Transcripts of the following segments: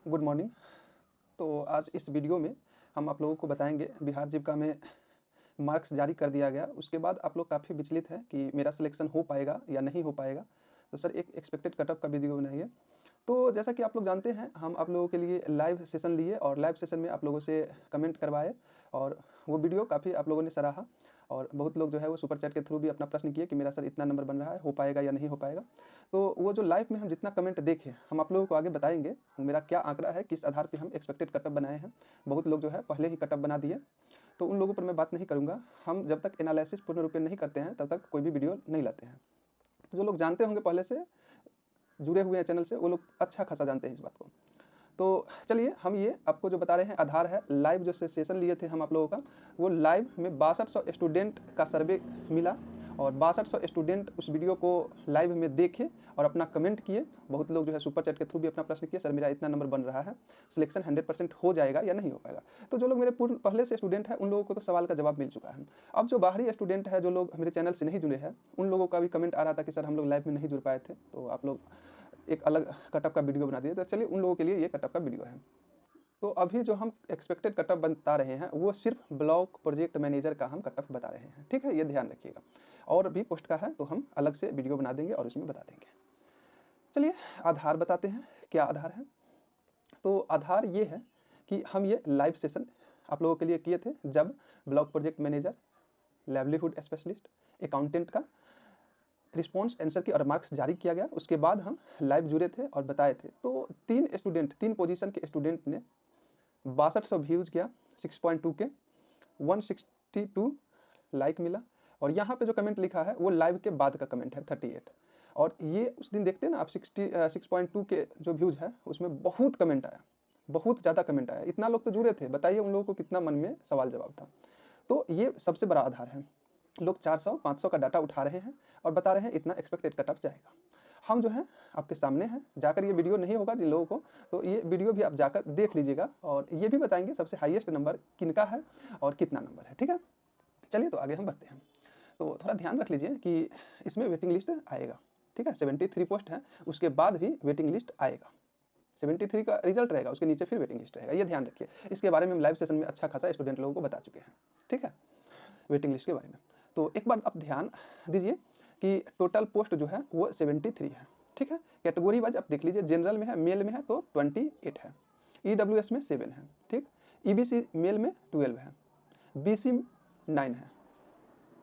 Good morning. तो आज इस वीडियो में हम आप लोगों को बताएंगे बिहार जीविका में मार्क्स जारी कर दिया गया। उसके बाद आप लोग काफ़ी विचलित हैं कि मेरा सिलेक्शन हो पाएगा या नहीं हो पाएगा। तो सर एक एक्सपेक्टेड कटअप का वीडियो बनाइए। तो जैसा कि आप लोग जानते हैं, हम आप लोगों के लिए लाइव सेशन लिए और लाइव सेशन में आप लोगों से कमेंट करवाए और वो वीडियो काफ़ी आप लोगों ने सराहा और बहुत लोग जो है वो सुपर चैट के थ्रू भी अपना प्रश्न किए कि मेरा सर इतना नंबर बन रहा है, हो पाएगा या नहीं हो पाएगा। तो वो जो लाइव में हम जितना कमेंट देखे हम आप लोगों को आगे बताएंगे मेरा क्या आंकड़ा है, किस आधार पर हम एक्सपेक्टेड कटअप बनाए हैं। बहुत लोग जो है पहले ही कटअप बना दिए, तो उन लोगों पर मैं बात नहीं करूँगा। हम जब तक एनालिसिस पूर्ण रूप में नहीं करते हैं तब तक कोई भी वीडियो नहीं लाते हैं। तो जो लोग जानते होंगे पहले से जुड़े हुए हैं चैनल से, वो लोग अच्छा खासा जानते हैं इस बात को। तो चलिए हम ये आपको जो बता रहे हैं आधार है। लाइव जो सेशन लिए थे हम आप लोगों का, वो लाइव में 6200 स्टूडेंट का सर्वे मिला और 6200 स्टूडेंट उस वीडियो को लाइव में देखे और अपना कमेंट किए। बहुत लोग जो है सुपर चैट के थ्रू भी अपना प्रश्न किए, सर मेरा इतना नंबर बन रहा है, सिलेक्शन 100% हो जाएगा या नहीं हो पाएगा। तो जो लोग मेरे पूर्ण पहले से स्टूडेंट हैं उन लोगों को तो सवाल का जवाब मिल चुका है। अब जो बाहरी स्टूडेंट है, जो लोग मेरे चैनल से नहीं जुड़े हैं, उन लोगों का भी कमेंट आ रहा था कि सर हम लोग लाइव में नहीं जुड़ पाए थे, तो आप लोग एक अलग कटअप का वीडियो बना दिए। तो चलिए उन लोगों के लिए ये कटअप का वीडियो है। तो अभी जो हम एक्सपेक्टेड कटअप बता रहे हैं वो सिर्फ ब्लॉक प्रोजेक्ट मैनेजर का हम कटअप बता रहे हैं, ठीक है, ये ध्यान रखिएगा। और भी पोस्ट का है तो हम अलग से वीडियो बना देंगे और उसमें बता देंगे। चलिए आधार बताते हैं, क्या आधार है। तो आधार ये है कि हम ये लाइव सेशन आप लोगों के लिए किए थे जब block project manager, livelihood specialist, accountant का रिस्पॉन्स आंसर की और मार्क्स जारी किया गया। उसके बाद हम लाइव जुड़े थे और बताए थे। तो तीन पोजीशन के स्टूडेंट ने 6200 व्यूज़ किया, 6.2 के 162 लाइक मिला। और यहाँ पे जो कमेंट लिखा है वो लाइव के बाद का कमेंट है 38। और ये उस दिन देखते हैं ना आप 6.2 के जो व्यूज़ है उसमें बहुत कमेंट आया, बहुत ज़्यादा कमेंट आया। इतना लोग तो जुड़े थे, बताइए उन लोगों को कितना मन में सवाल जवाब था। तो ये सबसे बड़ा आधार है। लोग 400-500 का डाटा उठा रहे हैं और बता रहे हैं इतना एक्सपेक्टेड कटअप जाएगा। हम जो है आपके सामने हैं, जाकर ये वीडियो नहीं होगा जिन लोगों को, तो ये वीडियो भी आप जाकर देख लीजिएगा और ये भी बताएंगे सबसे हाईएस्ट नंबर किनका है और कितना नंबर है, ठीक है। चलिए तो आगे हम बढ़ते हैं। तो थोड़ा ध्यान रख लीजिए कि इसमें वेटिंग लिस्ट आएगा, ठीक है। 73 पोस्ट है, उसके बाद भी वेटिंग लिस्ट आएगा। 73 का रिजल्ट रहेगा, उसके नीचे फिर वेटिंग लिस्ट रहेगा, ये ध्यान रखिए। इसके बारे में हम लाइव सेशन में अच्छा खासा स्टूडेंट लोगों को बता चुके हैं, ठीक है, वेटिंग लिस्ट के बारे में। तो एक बार आप ध्यान दीजिए कि टोटल पोस्ट जो है वो 73 है, ठीक है। कैटेगरी वाइज आप देख लीजिए, जनरल में है, मेल में है तो 28 है, ईडब्ल्यूएस में 7 है, ठीक, ईबीसी मेल में 12 है, बीसी 9 है,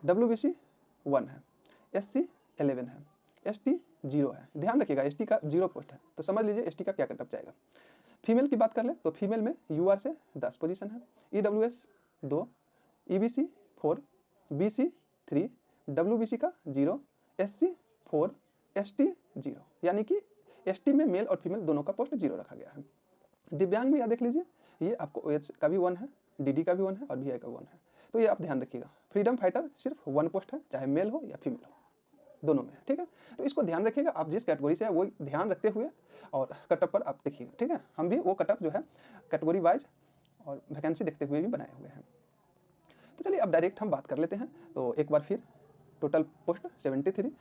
डब्ल्यूबीसी 1 है, एससी 11 है, एसटी 0 है। ध्यान रखिएगा एसटी का 0 पोस्ट है, तो समझ लीजिए एसटी का क्या कटअप जाएगा। फीमेल की बात कर ले तो फीमेल में यूआर से 10 पोजीशन है, ईडब्ल्यूएस 2, ईबीसी 4, बीसी 3, डब्ल्यूबीसी का 0, एससी 4, एसटी 0। यानी कि एसटी में मेल और फीमेल दोनों का पोस्ट 0 रखा गया है। दिव्यांग में या देख लीजिए, ये आपको ओएच का भी 1 है, डीडी का भी 1 है और वीआई का 1 है। तो ये आप ध्यान रखिएगा। फ्रीडम फाइटर सिर्फ 1 पोस्ट है, चाहे मेल हो या फीमेल हो, दोनों में है, ठीक है। तो इसको ध्यान रखिएगा, आप जिस कैटेगरी से है वो ध्यान रखते हुए और कटअप पर आप देखिएगा, ठीक है। हम भी वो कटअप जो है कैटेगरी वाइज और वैकेंसी देखते हुए भी बनाए हुए हैं। तो चलिए अब डायरेक्ट हम बात कर लेते हैं। तो एक बार फिर टोटल पोस्ट 73।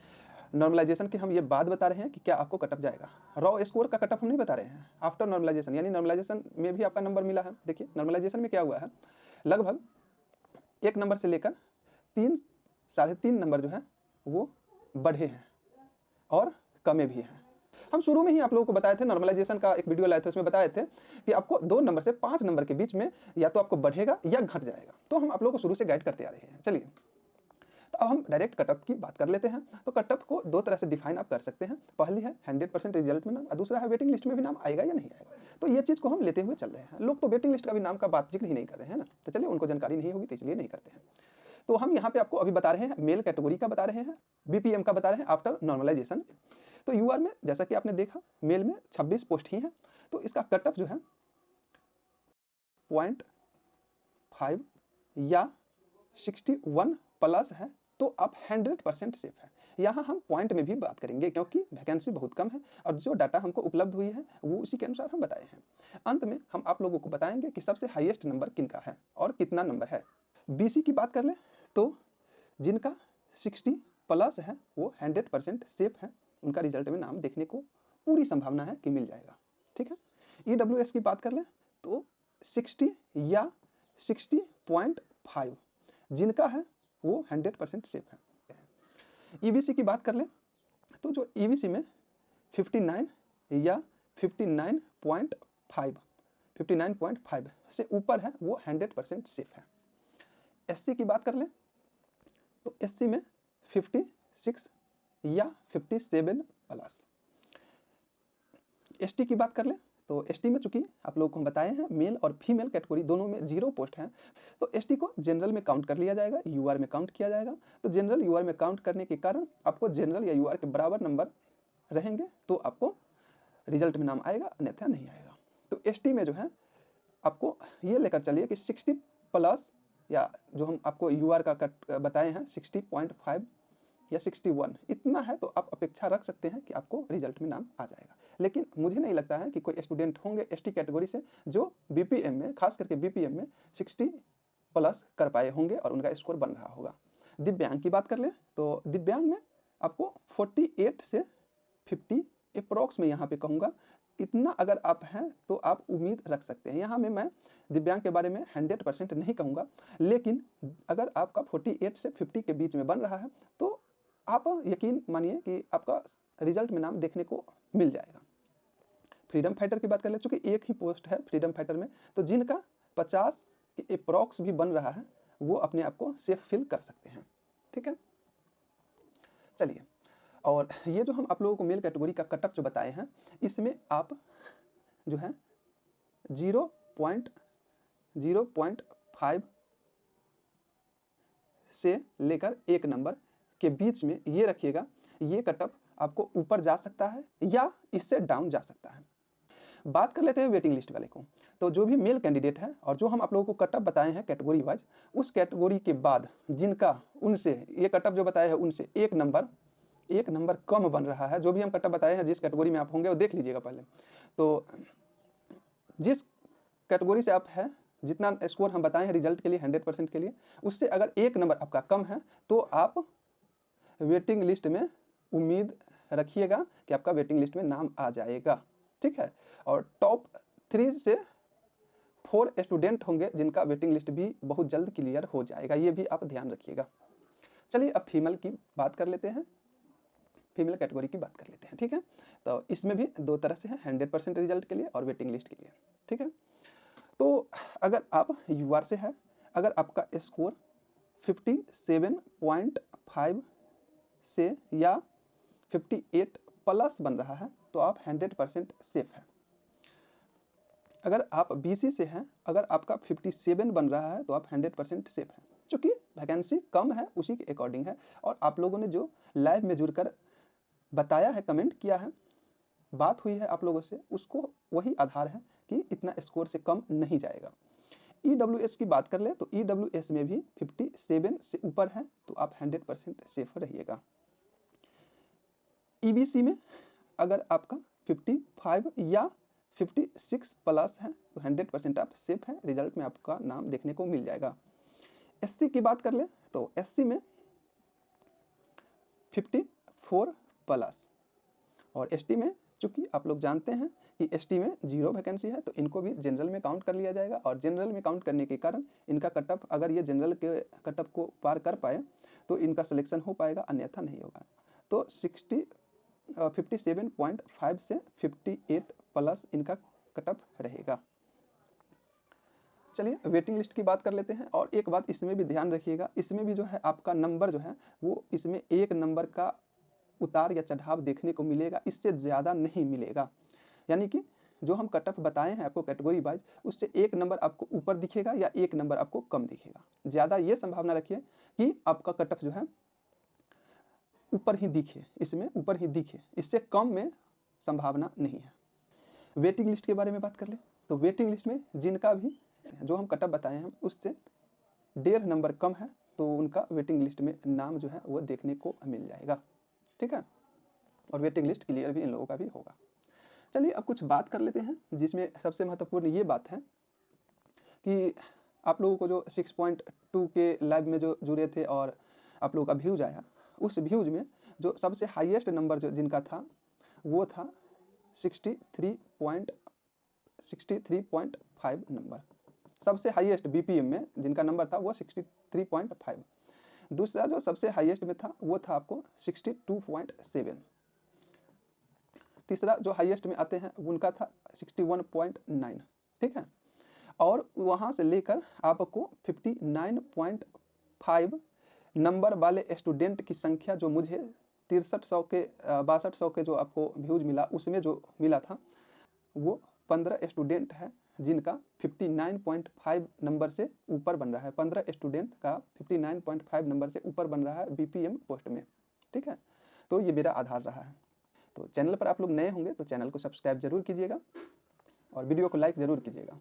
नॉर्मलाइजेशन की हम ये बात बता रहे हैं कि क्या आपको कटअप जाएगा। रॉ स्कोर का कटअप हम नहीं बता रहे हैं, आफ्टर नॉर्मलाइजेशन, यानी नॉर्मलाइजेशन में भी आपका नंबर मिला है। देखिए नॉर्मलाइजेशन में क्या हुआ है, लगभग 1 नंबर से लेकर 3-3.5 नंबर जो है वो बढ़े हैं और कमे भी हैं। हम शुरू में ही आप लोगों को बताए थे, नॉर्मलाइजेशन का एक वीडियो लाए थे, उसमें बताए थे कि आपको 2 नंबर से 5 नंबर के बीच में या तो आपको बढ़ेगा या घट जाएगा। तो हम आप लोगों को शुरू से गाइड करते आ रहे हैं। चलिए तो अब हम डायरेक्ट कटअप की बात कर लेते हैं। तो कटअप को 2 तरह से डिफाइन आप कर सकते हैं। पहली है 100% रिजल्ट में नाम, और दूसरा है वेटिंग लिस्ट में भी नाम आएगा या नहीं आएगा। तो ये चीज़ को हम लेते हुए चल रहे हैं। लोग तो वेटिंग लिस्ट का भी नाम का बात जिक्र ही नहीं कर रहे हैं ना, तो चलिए उनको जानकारी नहीं होगी तो इसलिए नहीं करते हैं। तो हम यहाँ पे आपको अभी बता रहे हैं, मेल कैटेगरी का बता रहे हैं, बीपीएम का बता रहे हैं आफ्टर नॉर्मलाइजेशन। तो यूआर में जैसा कि आपने देखा मेल में 26 पोस्ट ही है, तो इसका कटअप जो है 0.5 या 61 प्लस है, तो आप 100% सेफ है। यहाँ हम पॉइंट में भी बात करेंगे क्योंकि वैकेंसी बहुत कम है और जो डाटा हमको उपलब्ध हुई है वो उसी के अनुसार हम बताए हैं। अंत में हम आप लोगों को बताएंगे कि सबसे हाईएस्ट नंबर किनका है और कितना नंबर है। बीसी की बात कर ले तो जिनका 60 प्लस है वो 100% सेफ है, उनका रिजल्ट में नाम देखने को पूरी संभावना है कि मिल जाएगा, ठीक है। EWS की बात कर लें तो 60 या 60.5 जिनका है वो 100% सेफ है। EBC की बात कर लें तो जो EBC में 59 या 59.5 से ऊपर है वो 100% सेफ है। SC की बात कर लें तो SC में 56 या 57 प्लस। ST की बात कर लें तो ST में चूंकि आप लोगों को हम बताए हैं मेल और फीमेल कैटेगरी दोनों में 0 पोस्ट हैं, तो ST को जनरल में काउंट कर लिया जाएगा, UR में काउंट किया जाएगा। तो जनरल UR में काउंट करने के कारण आपको जनरल या UR के बराबर नंबर रहेंगे तो आपको रिजल्ट में नाम आएगा, अन्यथा नहीं आएगा। तो ST में जो है आपको ये लेकर चलिए कि 60 प्लस या जो हम आपको UR का कट बताए हैं 60.5 या 61 इतना है तो आप अपेक्षा रख सकते हैं कि आपको रिजल्ट में नाम आ जाएगा। लेकिन मुझे नहीं लगता है कि कोई स्टूडेंट होंगे ST कैटेगरी से जो BPM में, खास करके BPM में 60 प्लस कर पाए होंगे और उनका स्कोर बन रहा होगा। दिव्यांग की बात कर लें तो दिव्यांग में आपको 48 से 50 अप्रॉक्स में यहाँ पे कहूँगा, इतना अगर आप हैं तो आप उम्मीद रख सकते हैं। यहाँ में मैं दिव्यांग के बारे में 100% नहीं कहूँगा, लेकिन अगर आपका 48 से 50 के बीच में बन रहा है तो आप यकीन मानिए कि आपका रिजल्ट में नाम देखने को मिल जाएगा। फ्रीडम फाइटर की बात कर ले, चूंकि एक ही पोस्ट है फ्रीडम फाइटर में, तो जिनका 50 के अप्रॉक्स भी बन रहा है वो अपने आप को सेफ फील कर सकते हैं। ठीक है, चलिए, और ये जो हम आप लोगों को मेल कैटेगरी का कटअप जो बताए हैं इसमें आप जो है 0.5 से लेकर 1 नंबर के बीच में ये रखिएगा। ये कटअप आपको ऊपर जा सकता है या इससे डाउन जा सकता है। बात कर लेते हैं वेटिंग लिस्ट वाले को। तो जो भी मेल कैंडिडेट है और जो हम आप लोगों को कटअप बताए हैं कैटेगरी वाइज, उस कैटेगरी के बाद जिनका उनसे ये कटअप जो बताए हैं उनसे एक नंबर कम बन रहा है, जो भी हम कटअप बताए हैं जिस कैटेगरी में आप होंगे वो देख लीजिएगा पहले। तो जिस कैटेगरी से आप हैं, जितना स्कोर हम बताए हैं रिजल्ट के लिए 100% के लिए, उससे अगर एक नंबर आपका कम है तो आप वेटिंग लिस्ट में उम्मीद रखिएगा कि आपका वेटिंग लिस्ट में नाम आ जाएगा। ठीक है, और टॉप 3 से 4 स्टूडेंट होंगे जिनका वेटिंग लिस्ट भी बहुत जल्द क्लियर हो जाएगा, ये भी आप ध्यान रखिएगा। चलिए अब फीमेल की बात कर लेते हैं, फीमेल कैटेगरी की बात कर लेते हैं। ठीक है, तो इसमें भी 2 तरह से है, 100% रिजल्ट के लिए और वेटिंग लिस्ट के लिए। ठीक है, तो अगर आप UR से है, अगर आपका स्कोर 57.5 से या 58 प्लस बन रहा है तो आप 100% सेफ है। अगर आप BC से हैं, अगर आपका 57 बन रहा है तो आप 100% सेफ है। चूँकि वैकेंसी कम है उसी के अकॉर्डिंग है, और आप लोगों ने जो लाइव में जुड़कर बताया है, कमेंट किया है, बात हुई है आप लोगों से, उसको वही आधार है कि इतना स्कोर से कम नहीं जाएगा। EWS की बात कर ले तो EWS में भी 57 से ऊपर है तो आप 100% सेफ रहिएगा। EBC में अगर आपका 55 या 56 प्लस है तो 100% आप सेफ हैं, रिजल्ट में आपका नाम देखने को मिल जाएगा। SC की बात कर ले तो SC में 54 प्लस, और ST में चूंकि आप लोग जानते हैं कि ST में 0 वैकेंसी है तो इनको भी जनरल में काउंट कर लिया जाएगा, और जनरल में काउंट करने के कारण इनका कटअप, अगर ये जनरल के कटअप को पार कर पाए तो इनका सिलेक्शन हो पाएगा, अन्यथा नहीं होगा। तो 57.5 से 58 प्लस इनका कटअप रहेगा। चलिए वेटिंग लिस्ट की बात कर लेते हैं, और एक बात इसमें भी ध्यान रखिएगा, इसमें भी जो है आपका नंबर जो है वो इसमें 1 नंबर का उतार या चढ़ाव देखने को मिलेगा, इससे ज़्यादा नहीं मिलेगा। यानी कि जो हम कटअप बताए हैं आपको कैटेगरी वाइज, उससे 1 नंबर आपको ऊपर दिखेगा या 1 नंबर आपको कम दिखेगा। ज़्यादा ये संभावना रखिए कि आपका कटअप जो है ऊपर ही दिखे, इसमें ऊपर ही दिखे, इससे कम में संभावना नहीं है। वेटिंग लिस्ट के बारे में बात कर ले तो वेटिंग लिस्ट में जिनका भी जो हम कटअप बताए हैं उससे 1.5 नंबर कम है तो उनका वेटिंग लिस्ट में नाम जो है वो देखने को मिल जाएगा। ठीक है, और वेटिंग लिस्ट क्लियर भी इन लोगों का भी होगा। चलिए अब कुछ बात कर लेते हैं जिसमें सबसे महत्वपूर्ण ये बात है कि आप लोगों को जो 6.2 के लाइव में जो जुड़े थे और आप लोगों का व्यूज आया, उस व्यूज में जो सबसे हाईएस्ट नंबर जो जिनका था वो था 63.5 नंबर। सबसे हाईएस्ट बीपीएम में जिनका नंबर था वो 63.5। दूसरा जो सबसे हाईएस्ट में था वो था आपको 62.7। तीसरा जो हाईएस्ट में आते हैं उनका था 61.9। ठीक है, और वहाँ से लेकर आपको 59.5 नंबर वाले स्टूडेंट की संख्या जो मुझे 6300 के 6200 के जो आपको व्यूज मिला उसमें जो मिला था वो 15 स्टूडेंट है जिनका 59.5 नंबर से ऊपर बन रहा है। 15 स्टूडेंट का 59.5 नंबर से ऊपर बन रहा है बीपीएम पोस्ट में। ठीक है, तो ये मेरा आधार रहा है। तो चैनल पर आप लोग नए होंगे तो चैनल को सब्सक्राइब जरूर कीजिएगा और वीडियो को लाइक ज़रूर कीजिएगा।